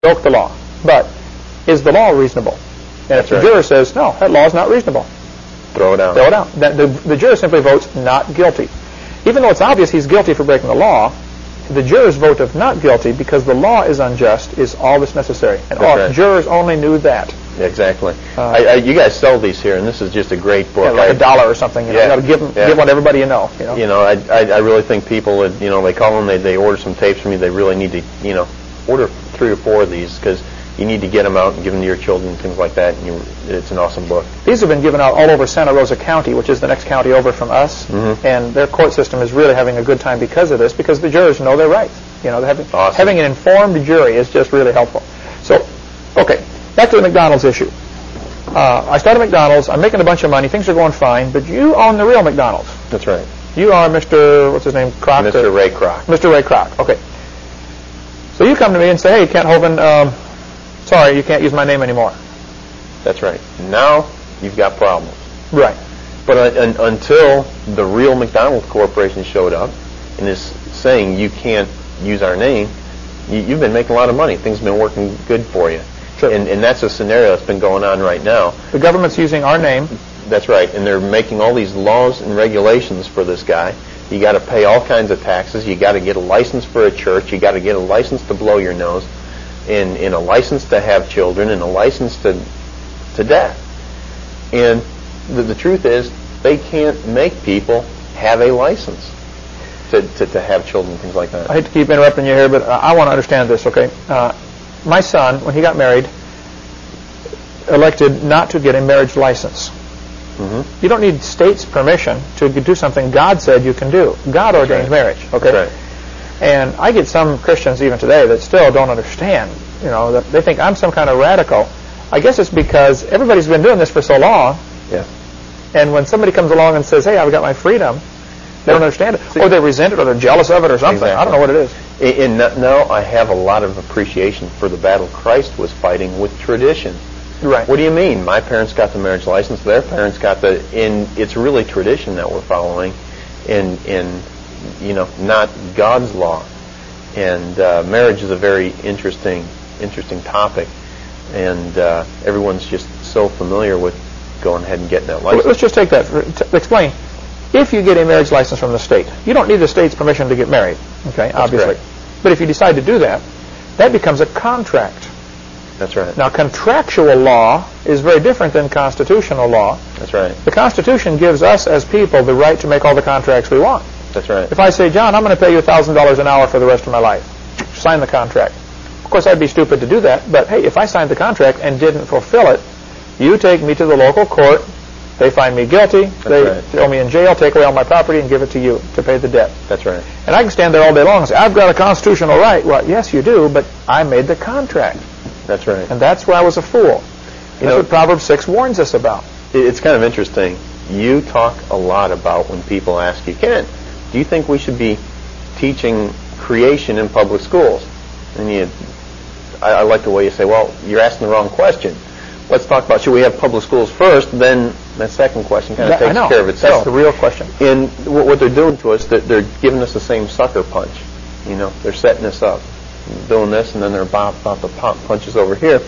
broke the law. But is the law reasonable? And if the juror says, no, that law is not reasonable, throw it out. Throw it out. The juror simply votes not guilty. Even though it's obvious he's guilty for breaking the law, the juror's vote of not guilty because the law is unjust is all that's necessary. And jurors only knew that. Yeah, exactly. You guys sell these here, and this is just a great book. Yeah, like $1 or something. You know, give one to everybody you know. I really think people would, they call them, they order some tapes from me. They really need to, order 3 or 4 of these because you need to get them out and give them to your children and things like that. And it's an awesome book. These have been given out all over Santa Rosa County, which is the next county over from us. Mm-hmm. And their court system is really having a good time because of this, because the jurors know their rights. Having an informed jury is just really helpful. So, okay, back to the McDonald's issue. I started McDonald's. I'm making a bunch of money. Things are going fine. But you own the real McDonald's. That's right. You are Mr. What's his name? Kroc? Mr. Ray Kroc. Mr. Ray Kroc. Okay. So you come to me and say, hey, Kent Hovind, sorry, you can't use my name anymore. That's right. Now you've got problems. Right. But until the real McDonald's Corporation showed up and is saying you can't use our name, you've been making a lot of money. Things have been working good for you. Sure. And that's a scenario that's been going on right now. The government's using our name. That's right. And they're making all these laws and regulations for this guy. You got to pay all kinds of taxes. You got to get a license for a church. You got to get a license to blow your nose, and a license to have children, and a license to death. And the truth is, they can't make people have a license to have children, things like that. I hate to keep interrupting you here, but I want to understand this, okay? My son, when he got married, elected not to get a marriage license. Mm-hmm. You don't need state's permission to do something God said you can do. God ordains marriage, okay? That's right. And I get some Christians even today that still don't understand, that they think I'm some kind of radical. I guess it's because everybody's been doing this for so long. Yeah. And when somebody comes along and says, hey, I've got my freedom, they don't understand it. Or they resent it, or they're jealous of it, or something. Exactly. I don't know what it is. And now I have a lot of appreciation for the battle Christ was fighting with tradition. Right. What do you mean? My parents got the marriage license. Their parents got it's really tradition that we're following, in not God's law. And marriage is a very interesting topic, and everyone's just so familiar with going ahead and getting that license. Let's just take that. Explain. If you get a marriage license from the state, you don't need the state's permission to get married. Okay, obviously. Correct. But if you decide to do that, that becomes a contract. That's right. Now, contractual law is very different than constitutional law. That's right. The Constitution gives us as people the right to make all the contracts we want. That's right. If I say, John, I'm going to pay you $1,000 an hour for the rest of my life, sign the contract. Of course, I'd be stupid to do that, but hey, if I signed the contract and didn't fulfill it, you take me to the local court, they find me guilty, they throw me in jail, take away all my property, and give it to you to pay the debt. That's right. And I can stand there all day long and say, I've got a constitutional right. Well, yes, you do, but I made the contract. That's right. And that's where I was a fool. That's what Proverbs 6 warns us about. It's kind of interesting. You talk a lot about when people ask you, Ken, do you think we should be teaching creation in public schools? And I like the way you say, well, you're asking the wrong question. Let's talk about, should we have public schools first? Then that second question kind of takes care of itself. That's the real question. And what they're doing to us, they're giving us the same sucker punch. They're setting us up, doing this, and then they're about to pop punches over here.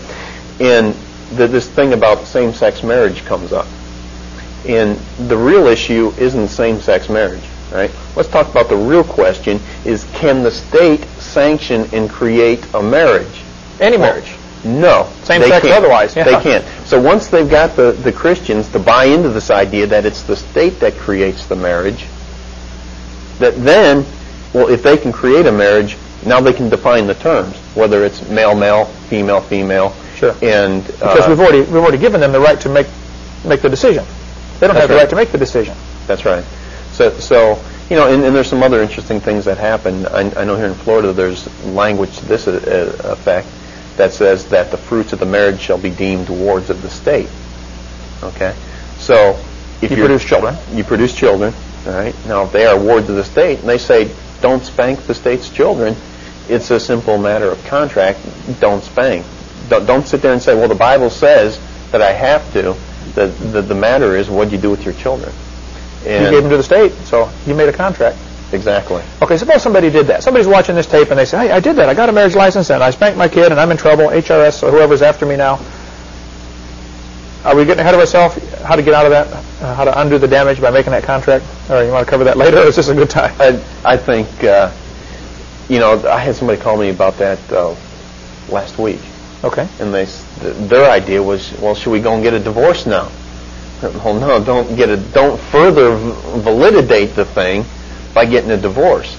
And this thing about same-sex marriage comes up. And the real issue isn't same-sex marriage, right? Let's talk about the real question is, can the state sanction and create a marriage? Any marriage? No. Same sex otherwise. Yeah. They can't. So once they've got the Christians to buy into this idea that it's the state that creates the marriage, that then, well, if they can create a marriage, now they can define the terms, whether it's male-male, female-female. Sure. And because we've already given them the right to make the decision. They don't have the right to make the decision. That's right. So and there's some other interesting things that happen. I know here in Florida there's language to this effect that says that the fruits of the marriage shall be deemed wards of the state. Okay? So if you produce children. You produce children, all right? Now, if they are wards of the state, and they say, don't spank the state's children, it's a simple matter of contract. Don't spank. Don't sit there and say, well, the Bible says that I have to. The matter is, what do you do with your children? And you gave them to the state, so you made a contract. Exactly. Okay, suppose somebody did that. Somebody's watching this tape and they say, hey, I did that. I got a marriage license and I spanked my kid and I'm in trouble. HRS or whoever's after me now. Are we getting ahead of ourselves? How to get out of that? How to undo the damage by making that contract? Or you want to cover that later, or is this a good time? I think, I had somebody call me about that last week. Okay. And their idea was, well, should we go and get a divorce now? Well, no, don't further validate the thing by getting a divorce.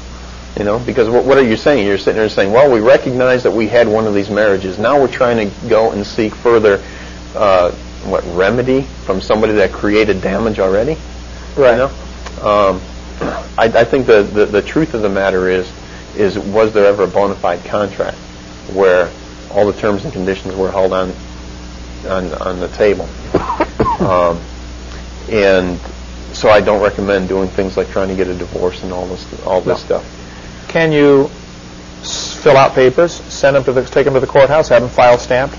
Because what are you saying? You're sitting there saying, well, we recognize that we had one of these marriages. Now we're trying to go and seek further remedy from somebody that created damage already? Right. I think the truth of the matter is was there ever a bona fide contract where all the terms and conditions were held on the table? And so I don't recommend doing things like trying to get a divorce and all this stuff. Can you fill out papers, take them to the courthouse, have them file stamped?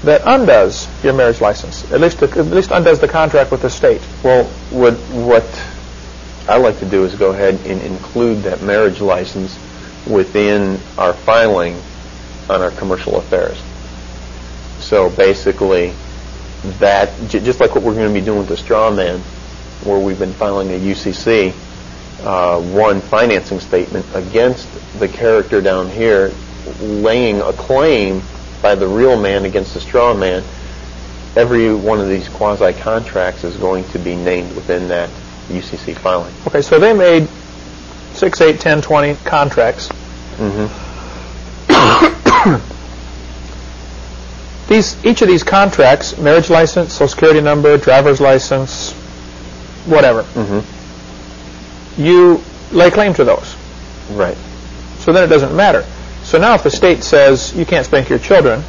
That undoes your marriage license. At least undoes the contract with the state. Well, what I like to do is go ahead and include that marriage license within our filing on our commercial affairs. So basically, that just like what we're going to be doing with the straw man, where we've been filing a UCC, one financing statement against the character down here, laying a claim by the real man against the straw man. Every one of these quasi-contracts is going to be named within that UCC filing. Okay, so they made 6, 8, 10, 20 contracts. Each of these contracts, marriage license, Social Security number, driver's license, whatever, you lay claim to those. Right. So then it doesn't matter. So now if the state says you can't spank your children,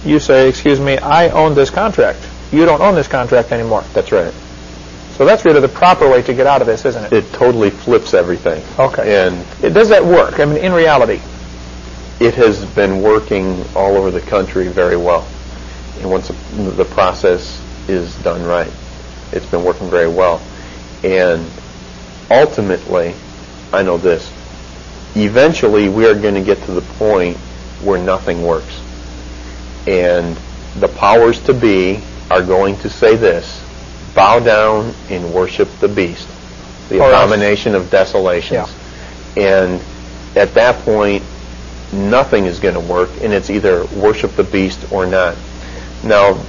you say, excuse me, I own this contract. You don't own this contract anymore. That's right. So that's really the proper way to get out of this, isn't it? It totally flips everything. Okay. And does that work? I mean, in reality? It has been working all over the country very well. And once the process is done right, it's been working very well. And ultimately, I know this, eventually we are going to get to the point where nothing works. And the powers to be are going to say this: bow down and worship the beast, the abomination of desolations. Yeah. And at that point, nothing is going to work, and it's either worship the beast or not. Now,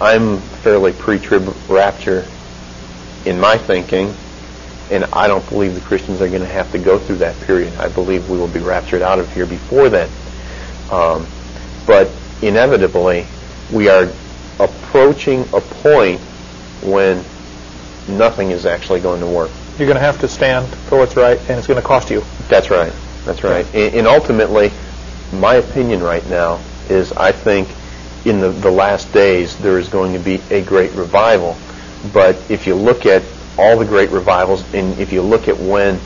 I'm fairly pre-trib rapture in my thinking, and I don't believe the Christians are going to have to go through that period. I believe we will be raptured out of here before then. But inevitably, we are approaching a point when nothing is actually going to work. You're going to have to stand for what's right, and it's going to cost you. That's right. That's right. And ultimately, my opinion right now is I think in the last days there is going to be a great revival. But if you look at all the great revivals, and if you look at when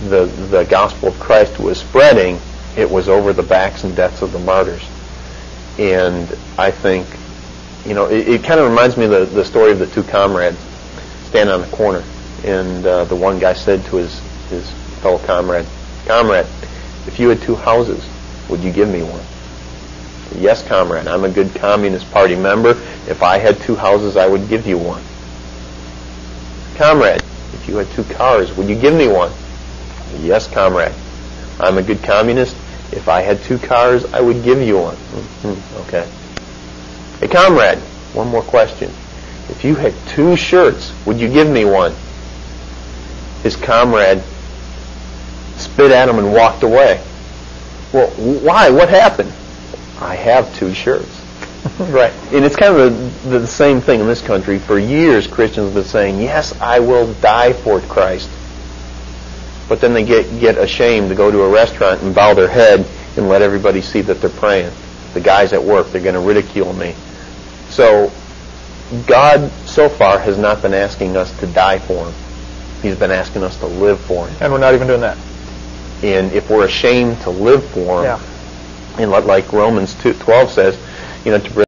the gospel of Christ was spreading, it was over the backs and deaths of the martyrs. And I think, it kind of reminds me of the story of the two comrades standing on the corner. And the one guy said to his fellow comrade, "Comrade, if you had 2 houses, would you give me one?" "Yes, comrade, I'm a good Communist Party member. If I had 2 houses, I would give you one." "Comrade, if you had 2 cars, would you give me one?" "Yes, comrade, I'm a good communist. If I had 2 cars, I would give you one." Okay. "Hey, comrade, one more question. If you had 2 shirts, would you give me one?" His comrade spit at him and walked away. "Well, why? What happened?" "I have 2 shirts." Right. And it's kind of the same thing in this country. For years, Christians have been saying, "Yes, I will die for Christ." But then they get ashamed to go to a restaurant and bow their head and let everybody see that they're praying. The guys at work, they're going to ridicule me. So God, so far, has not been asking us to die for Him. He's been asking us to live for Him. And we're not even doing that. And if we're ashamed to live for Him, yeah. and like Romans 2:12 says, to